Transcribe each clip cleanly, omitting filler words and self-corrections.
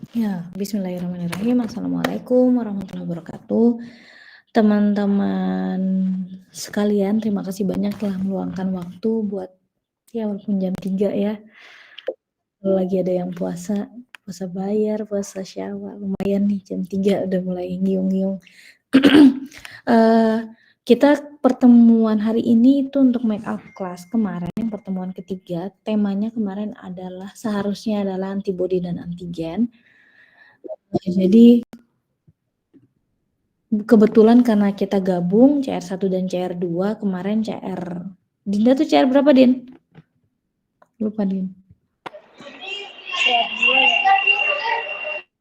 Ya, bismillahirrahmanirrahim. Assalamualaikum warahmatullahi wabarakatuh. Teman-teman sekalian, terima kasih banyak telah meluangkan waktu buat ya walaupun jam 3 ya. Kalau lagi ada yang puasa bayar, puasa Syawal, lumayan nih jam 3 udah mulai ngiung-ngiung. Kita pertemuan hari ini itu untuk make up class. Kemarin pertemuan ketiga, temanya kemarin seharusnya adalah antibody dan antigen. Jadi kebetulan karena kita gabung CR1 dan CR2, kemarin Dinda tuh CR berapa, Din? Lupa, Din.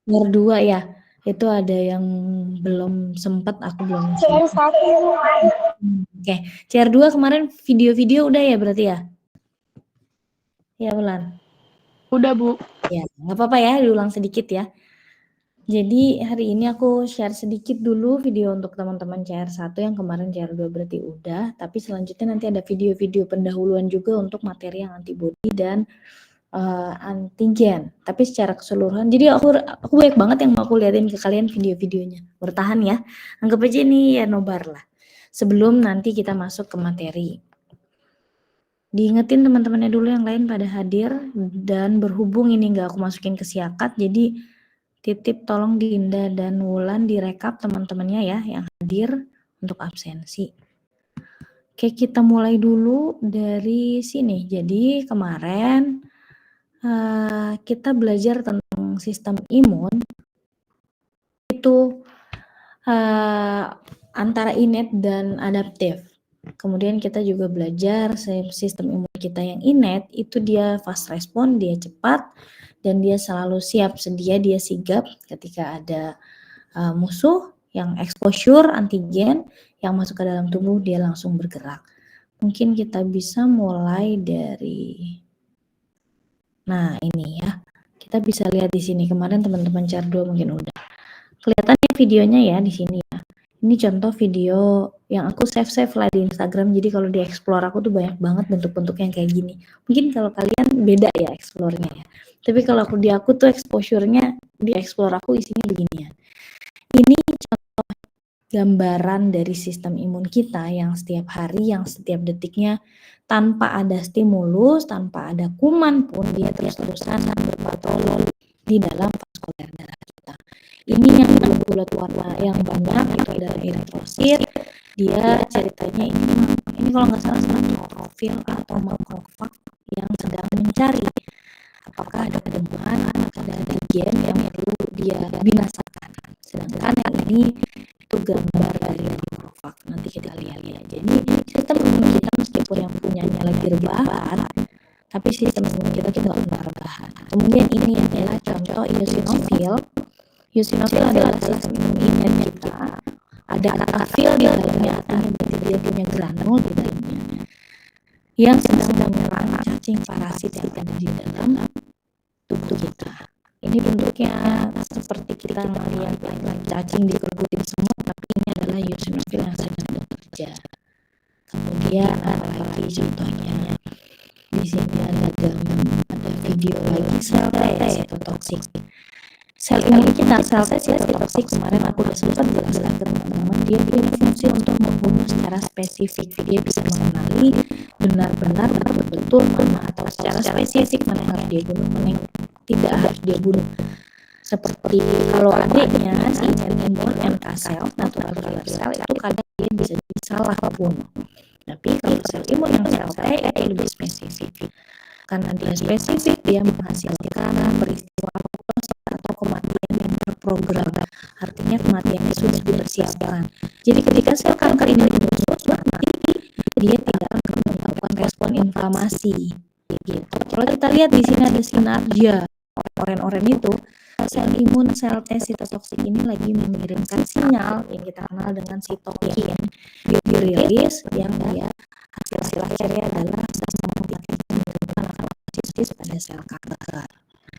CR2 ya. Itu ada yang belum sempat, aku belum CR1. Oke, CR2 kemarin video-video udah ya berarti ya? Ya, Ulan? Udah, Bu. Ya, nggak apa-apa ya, diulang sedikit ya. Jadi hari ini aku share sedikit dulu video untuk teman-teman CR1 yang kemarin CR2 berarti udah, tapi selanjutnya nanti ada video-video pendahuluan juga untuk materi yang antibody dan antigen. Tapi secara keseluruhan, jadi aku banyak banget yang mau aku liatin ke kalian video-videonya. Bertahan ya, anggap aja ini ya nobar lah. Sebelum nanti kita masuk ke materi. Diingetin teman-temannya dulu yang lain pada hadir, dan berhubung ini nggak aku masukin ke siakat, jadi titip tolong Dinda dan Wulan direkap teman-temannya ya yang hadir untuk absensi. Oke, kita mulai dulu dari sini. Jadi kemarin kita belajar tentang sistem imun itu antara innate dan adaptif. Kemudian kita juga belajar sistem imun kita yang innate itu dia fast respon, dia cepat, dan dia selalu siap sedia, dia sigap ketika ada musuh yang exposure antigen yang masuk ke dalam tubuh, dia langsung bergerak. Mungkin kita bisa mulai dari, nah ini ya, kita bisa lihat di sini. Kemarin teman-teman CR2 mungkin udah kelihatan videonya ya di sini ya. Ini contoh video yang aku save lah di Instagram. Jadi kalau di explore aku tuh banyak banget bentuk-bentuk yang kayak gini. Mungkin kalau kalian beda ya explore-nya ya. Tapi kalau aku tuh exposure-nya di explore aku isinya beginian. Ini contoh gambaran dari sistem imun kita yang setiap hari, yang setiap detiknya tanpa ada stimulus, tanpa ada kuman pun dia terus-terusan berpatroli di dalam vaskuler darah kita. Ini yang bulat-bulat warna yang banyak itu adalah eritrosit. Dia ceritanya ini kalau nggak salah neutrofil atau makrofag yang sedang mencari apakah ada kedemuan, ada antigen yang perlu dia binasakan. Sedangkan yang ini itu gambar dari makrofag. Nanti kita lihat ya. Jadi sistem imun kita meskipun yang punyanya lagi rebahan, tapi sistem imun kita nggak pernah rebahan. Kemudian ini adalah contoh eosinofil. Eosinofil adalah sistem imun kita. Ada kata fil di dalamnya, artinya dia punya granul di dalamnya yang sedang menyerang cacing parasit yang ada di dalam tubuh kita. Ini bentuknya seperti kita melihat cacing dikerubutin semua, tapi ini adalah eosinofil yang sedang bekerja. Kemudian ada lagi contohnya di sini ada video lagi sel cytotoxic. Sel imun kita, sel cytotoxic kemarin aku udah sempat jelaskan ke teman-teman, dia punya fungsi untuk membunuh secara spesifik. Dia bisa mengenali benar-benar betul-betul mana atau secara spesifik mana yang harus dia bunuh, mana yang tidak harus dia bunuh. Seperti kalau adiknya si imun NK cell, natural killer cell, itu kadang dia bisa salah bunuh. Tapi kalau sel imun yang sel T itu lebih spesifik. Karena dia spesifik, dia menghasilkan peristiwa atau kematian yang terprogram. Artinya kematiannya sudah dipersiapkan. Jadi ketika sel kanker ini muncul, nanti dia tidak akan melakukan respon inflamasi. Gitu. Kalau kita lihat di sini ada sinarja oren-oren itu, sel imun sel T sitotoksik ini lagi mengirimkan sinyal yang kita kenal dengan sitokin dirilis, yang dia hasil akhirnya adalah pada sel kanker.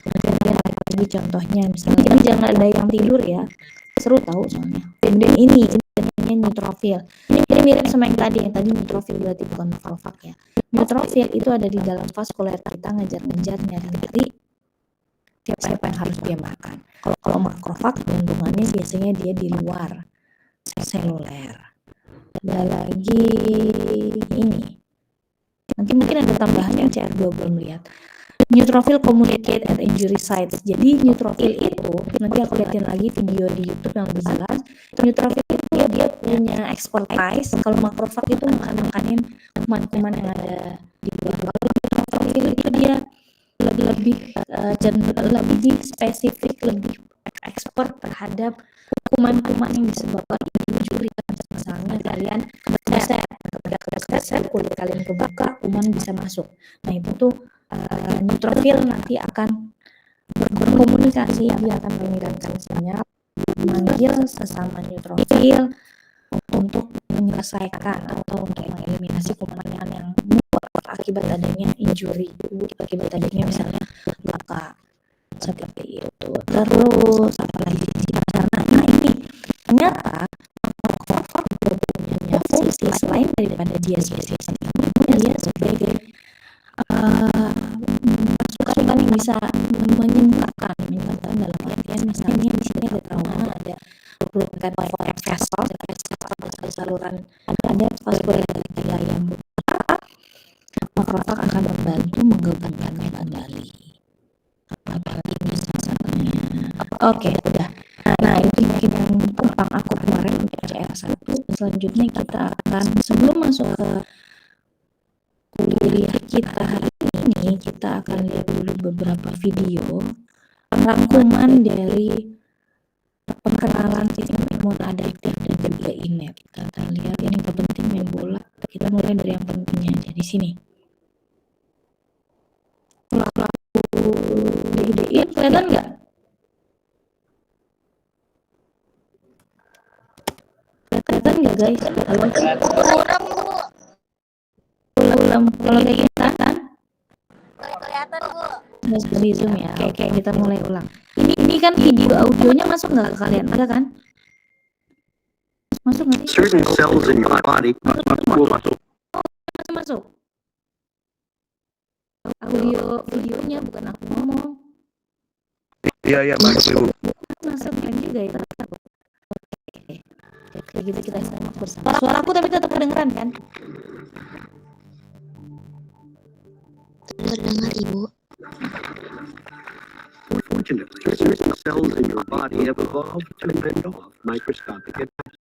Kemudian ada lagi contohnya, misalnya ini jangan ada yang tidur ya, seru tahu soalnya. Kemudian ini namanya neutrofil. Ini mirip sama yang tadi neutrofil berarti bukan makrofag ya. Neutrofil itu ada di dalam vaskuler kita, ngejar-ngejar nyari siapa yang harus dia makan. Kalau makrofag kandungannya biasanya dia di luar seluler. Ada lagi ini, nanti mungkin ada tambahannya, CR2 belum lihat. Neutrophil communicate at injury sites. Jadi neutrophil itu, nanti aku liatin lagi video di YouTube yang lebih jelas. Neutrophil itu dia punya expertise. Kalau makrofag itu makanin kuman-kuman yang ada di luar. Neutrophil itu dia lebih spesifik, lebih expert terhadap kuman-kuman yang disebabkan injury. Misalnya kalian keset kulit kalian kebuka, kuman bisa masuk. Nah itu tuh neutrophil nanti akan berkomunikasi, dia akan mengirimkan sinyal, memanggil sesama neutrophil untuk menyelesaikan atau untuk mengeliminasi kuman yang akibat adanya injury, akibat adanya misalnya luka seperti itu. Terus apalagi karena ini ternyata makrofag punya fungsi selain daripada dia sebagai pasukan yang bisa menyembuhkan dalam artian misalnya di sini ada trauma, ada perubahan vessel, saluran, ada vaskularitia yang makrofag akan membantu menggabungkannya kembali. Apalagi misalnya, oke, udah. Nah itu mungkin yang tentang aku kemarin untuk CR1. Selanjutnya kita akan, sebelum masuk ke kuliah kita hari ini, kita akan lihat dulu beberapa video rangkuman dari pengenalan sistem imun adaptif dan juga INET. Kita akan lihat ini yang penting main bola. Kita mulai dari yang pentingnya aja di sini. Pelaku digedein, kelihatan nggak? Kelihatan nggak guys? Ulang kalau kayak gitu kan? Kelihatan Bu. Dari Zoom ya. Oke, kita mulai ulang. Ini kan video audionya masuk nggak ke kalian? Ada kan? Masuk nggak sih? Certain cells in your body Masuk. Videonya bukan aku ngomong. Iya masuk. Masuk kan juga ya. Oke, gitu kita simak bersama. Suaraku tapi tetap kedengeran kan? Terdengar Ibu. Unfortunately, certain cells in your body have evolved to fend off microscopic attacks.